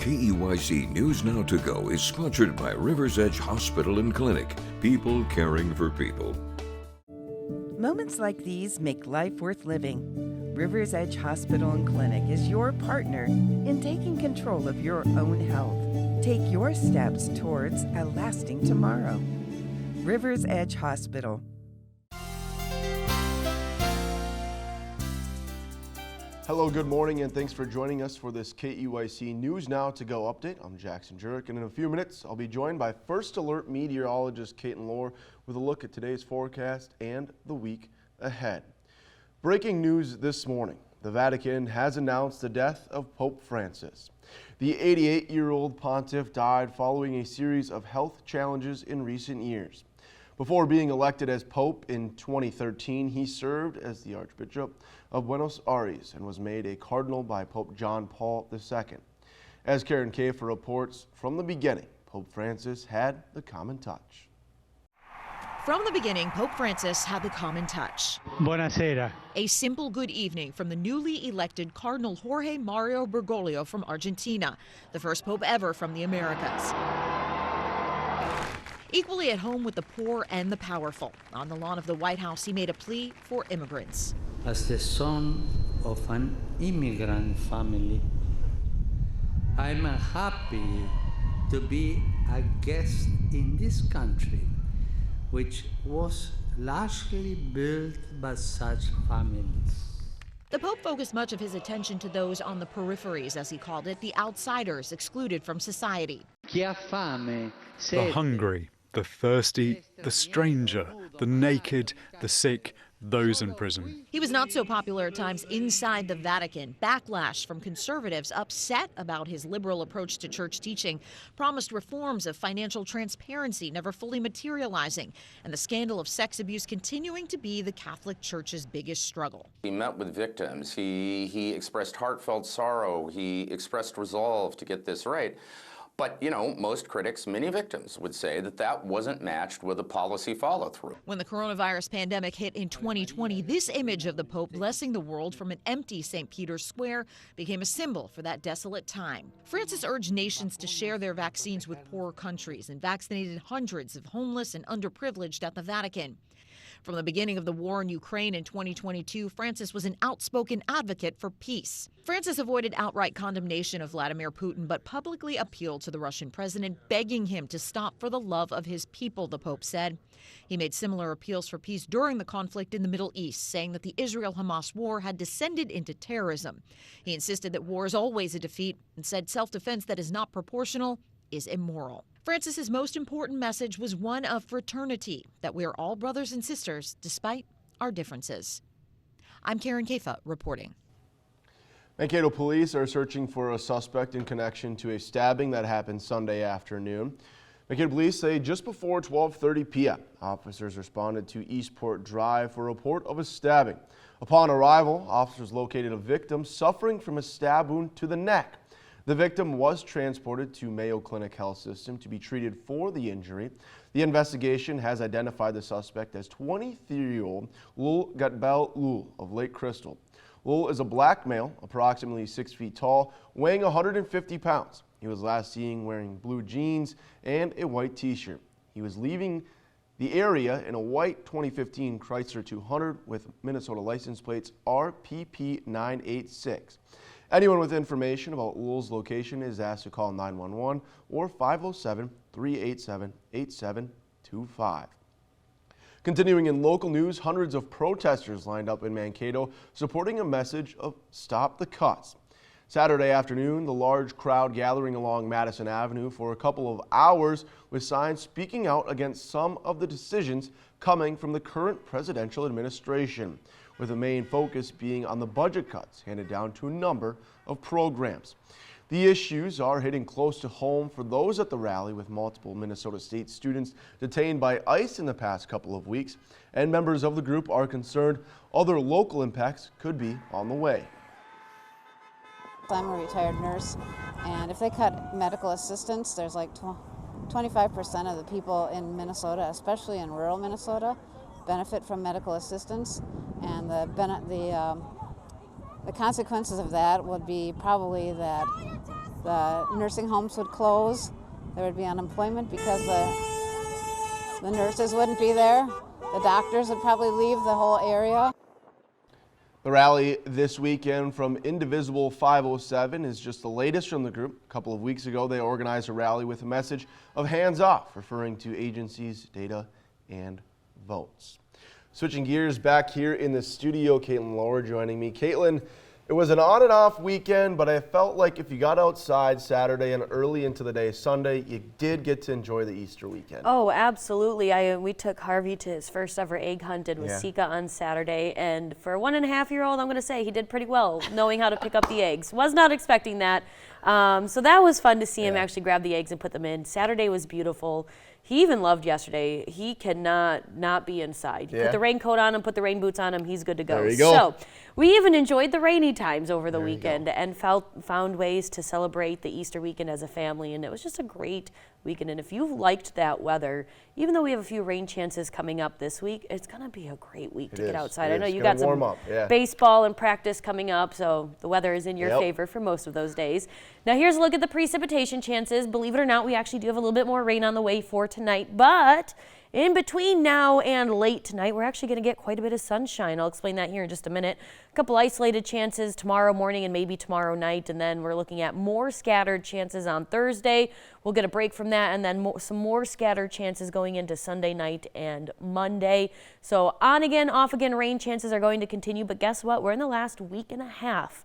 KEYC News Now to Go is sponsored by River's Edge Hospital and Clinic. People caring for people. Moments like these make life worth living. River's Edge Hospital and Clinic is your partner in taking control of your own health. Take your steps towards a lasting tomorrow. River's Edge Hospital. Hello, good morning, and thanks for joining us for this KEYC News Now to Go update. I'm Jackson Jurek, and in a few minutes, I'll be joined by First Alert meteorologist Caitlyn with a look at today's forecast and the week ahead. Breaking news this morning, the Vatican has announced the death of Pope Francis. The 88-year-old pontiff died following a series of health challenges in recent years. Before being elected as Pope in 2013, he served as the Archbishop of Buenos Aires and was made a cardinal by Pope John Paul II. As Karen Kafer reports, from the beginning, Pope Francis had the common touch. From the beginning, Pope Francis had the common touch. Buonasera. A simple good evening from the newly elected Cardinal Jorge Mario Bergoglio from Argentina, the first pope ever from the Americas. Equally at home with the poor and the powerful. On the lawn of the White House, he made a plea for immigrants. As the son of an immigrant family, I'm happy to be a guest in this country, which was largely built by such families. The Pope focused much of his attention to those on the peripheries, as he called it, the outsiders excluded from society. Chi ha fame, The sete. hungry, the thirsty, the stranger, the naked, the sick, those in prison. He was not so popular at times inside the Vatican. Backlash from conservatives upset about his liberal approach to church teaching, promised reforms of financial transparency never fully materializing, and the scandal of sex abuse continuing to be the Catholic Church's biggest struggle. He met with victims. He expressed heartfelt sorrow. He expressed resolve to get this right. But, you know, most critics, many victims, would say that that wasn't matched with a policy follow-through. When the coronavirus pandemic hit in 2020, this image of the Pope blessing the world from an empty St. Peter's Square became a symbol for that desolate time. Francis urged nations to share their vaccines with poorer countries and vaccinated hundreds of homeless and underprivileged at the Vatican. From the beginning of the war in Ukraine in 2022, Francis was an outspoken advocate for peace. Francis avoided outright condemnation of Vladimir Putin, but publicly appealed to the Russian president, begging him to stop for the love of his people, the Pope said. He made similar appeals for peace during the conflict in the Middle East, saying that the Israel-Hamas war had descended into terrorism. He insisted that war is always a defeat and said self-defense that is not proportional is immoral. Francis's most important message was one of fraternity, that we are all brothers and sisters despite our differences. I'm Karen Kafer reporting. Mankato police are searching for a suspect in connection to a stabbing that happened Sunday afternoon. Mankato police say just before 12:30 p.m., officers responded to Eastport Drive for a report of a stabbing. Upon arrival, officers located a victim suffering from a stab wound to the neck. The victim was transported to Mayo Clinic Health System to be treated for the injury. The investigation has identified the suspect as 23-year-old Lul Gatbel Lul of Lake Crystal. Lul is a black male, approximately 6 feet tall, weighing 150 pounds. He was last seen wearing blue jeans and a white t-shirt. He was leaving the area in a white 2015 Chrysler 200 with Minnesota license plates RPP 986. Anyone with information about Lul's location is asked to call 911 or 507-387-8725. Continuing in local news, hundreds of protesters lined up in Mankato supporting a message of Stop the Cuts. Saturday afternoon, the large crowd gathering along Madison Avenue for a couple of hours with signs speaking out against some of the decisions coming from the current presidential administration, with the main focus being on the budget cuts handed down to a number of programs. The issues are hitting close to home for those at the rally, with multiple Minnesota State students detained by ICE in the past couple of weeks, and members of the group are concerned other local impacts could be on the way. I'm a retired nurse, and if they cut medical assistance, there's like 25% of the people in Minnesota, especially in rural Minnesota, benefit from medical assistance, and the consequences of that would be probably that The nursing homes would close. There would be unemployment because the nurses wouldn't be there. The doctors would probably leave the whole area. The rally this weekend from Indivisible 507 is just the latest from the group. A couple of weeks ago, they organized a rally with a message of hands off, referring to agencies, data, and votes. Switching gears back here in the studio, Caitlyn Lower joining me. Caitlyn, it was an on and off weekend, but I felt like if you got outside Saturday and early into the day Sunday, you did get to enjoy the Easter weekend. Oh, absolutely. We took Harvey to his first ever egg hunt in Waseca on Saturday, and for a 1.5-year-old, I'm going to say he did pretty well knowing how to pick up the eggs. Was not expecting that. So that was fun to see him actually grab the eggs and put them in. Saturday was beautiful. He even loved yesterday. He cannot not be inside. You put the raincoat on him, put the rain boots on him, he's good to go. There you go. So we even enjoyed the rainy times over the weekend and found ways to celebrate the Easter weekend as a family, and it was just a great weekend. And if you liked that weather, even though we have a few rain chances coming up this week, it's going to be a great week to get outside. I know you got some baseball and practice coming up, so the weather is in your favor for most of those days. Now here's a look at the precipitation chances. Believe it or not, we actually do have a little bit more rain on the way for tonight, but in between now and late tonight, we're actually going to get quite a bit of sunshine. I'll explain that here in just a minute. A couple isolated chances tomorrow morning and maybe tomorrow night, and then we're looking at more scattered chances on Thursday. We'll get a break from that, and then some more scattered chances going into Sunday night and Monday. So on again, off again rain chances are going to continue, but guess what? We're in the last week and a half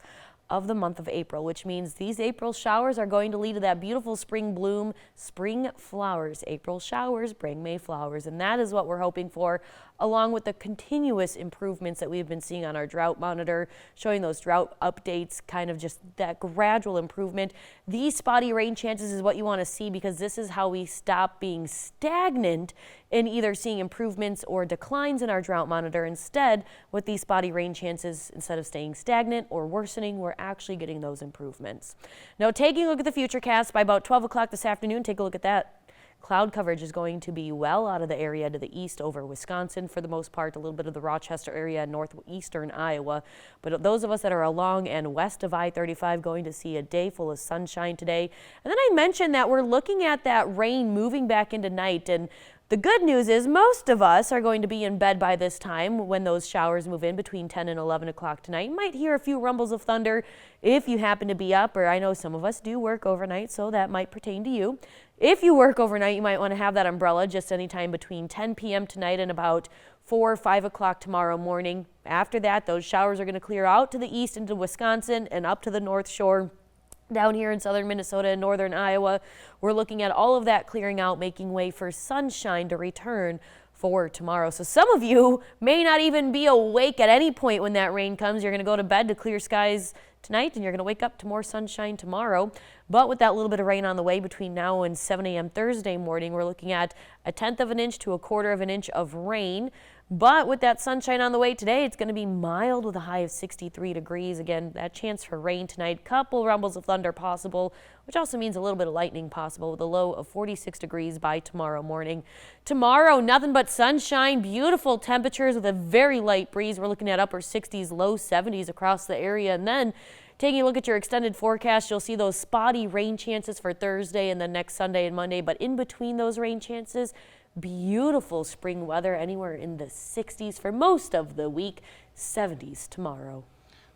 of the month of April, which means these April showers are going to lead to that beautiful spring bloom, spring flowers. April showers bring May flowers, and that is what we're hoping for, along with the continuous improvements that we've been seeing on our drought monitor, showing those drought updates, kind of just that gradual improvement. These spotty rain chances is what you want to see, because this is how we stop being stagnant in either seeing improvements or declines in our drought monitor. Instead, with these spotty rain chances, instead of staying stagnant or worsening, we're actually getting those improvements. Now, taking a look at the futurecast, by about 12 o'clock this afternoon, take a look at that. Cloud coverage is going to be well out of the area to the east over Wisconsin for the most part, a little bit of the Rochester area and northeastern Iowa. But those of us that are along and west of I-35 going to see a day full of sunshine today. And then I mentioned that we're looking at that rain moving back into night, and the good news is most of us are going to be in bed by this time when those showers move in between 10 and 11 o'clock tonight. You might hear a few rumbles of thunder if you happen to be up, or I know some of us do work overnight, so that might pertain to you. If you work overnight, you might want to have that umbrella just anytime between 10 p.m. tonight and about 4 or 5 o'clock tomorrow morning. After that, those showers are going to clear out to the east into Wisconsin and up to the North Shore. Down here in southern Minnesota and northern Iowa, we're looking at all of that clearing out, making way for sunshine to return for tomorrow. So some of you may not even be awake at any point when that rain comes. You're going to go to bed to clear skies tonight, and you're going to wake up to more sunshine tomorrow. But with that little bit of rain on the way between now and 7 a.m. Thursday morning, we're looking at 1/10 of an inch to 1/4 of an inch of rain. But with that sunshine on the way today, it's going to be mild with a high of 63 degrees. Again, that chance for rain tonight. Couple rumbles of thunder possible, which also means a little bit of lightning possible, with a low of 46 degrees by tomorrow morning. Tomorrow, nothing but sunshine, beautiful temperatures with a very light breeze. We're looking at upper 60s, low 70s across the area. And then taking a look at your extended forecast, you'll see those spotty rain chances for Thursday and then next Sunday and Monday. But in between those rain chances, beautiful spring weather, anywhere in the 60s for most of the week, 70s tomorrow.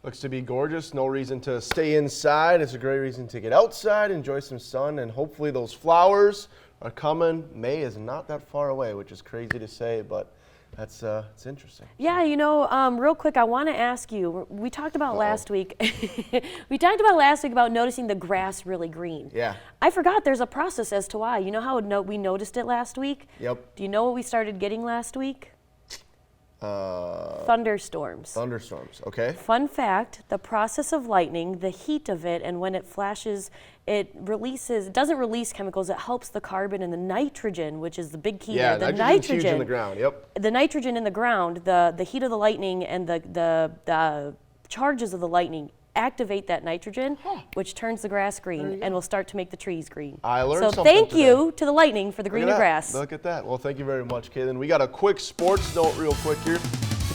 Looks to be gorgeous. No reason to stay inside. It's a great reason to get outside, enjoy some sun, and hopefully those flowers are coming. May is not that far away, which is crazy to say, but that's it's interesting. Yeah, you know, real quick, I want to ask you. We talked about last week. We talked about last week about noticing the grass really green. Yeah. I forgot there's a process as to why. You know how we noticed it last week? Yep. Do you know what we started getting last week? Thunderstorms. Thunderstorms. Okay. Fun fact: the process of lightning, the heat of it, and when it flashes, it doesn't release chemicals. It helps the carbon and the nitrogen, which is the big key. Yeah, there. The nitrogen's huge in the ground. Yep. The nitrogen in the ground, the heat of the lightning and the charges of the lightning activate that nitrogen, which turns the grass green and will start to make the trees green. I learned so something thank today. you to the lightning for the greener grass. Look at that. Well, thank you very much, Caitlyn. We got a quick sports note real quick here.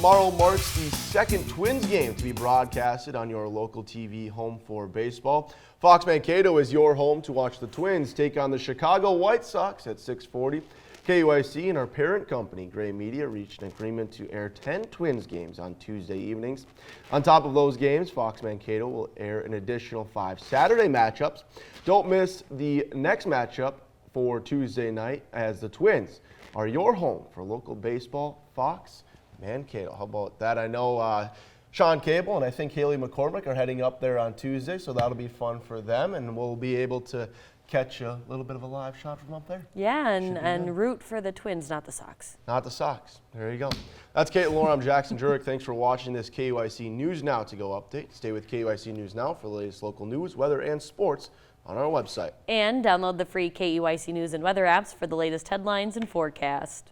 tomorrow marks the second Twins game to be broadcasted on your local TV home for baseball. Fox Mankato is your home to watch the Twins take on the Chicago White Sox at 6:40. KEYC and our parent company, Gray Media, reached an agreement to air 10 Twins games on Tuesday evenings. On top of those games, Fox Mankato will air an additional 5 Saturday matchups. Don't miss the next matchup for Tuesday night, as the Twins are your home for local baseball. Fox Mankato. How about that? I know Sean Cable and I think Haley McCormick are heading up there on Tuesday, so that'll be fun for them, and we'll be able to catch a little bit of a live shot from up there. Yeah, and root for the Twins, not the Sox. Not the Sox. There you go. That's Caitlyn Laura. I'm Jackson Jurek. Thanks for watching this KEYC News Now to Go update. Stay with KEYC News Now for the latest local news, weather, and sports on our website. And download the free KEYC News and Weather apps for the latest headlines and forecast.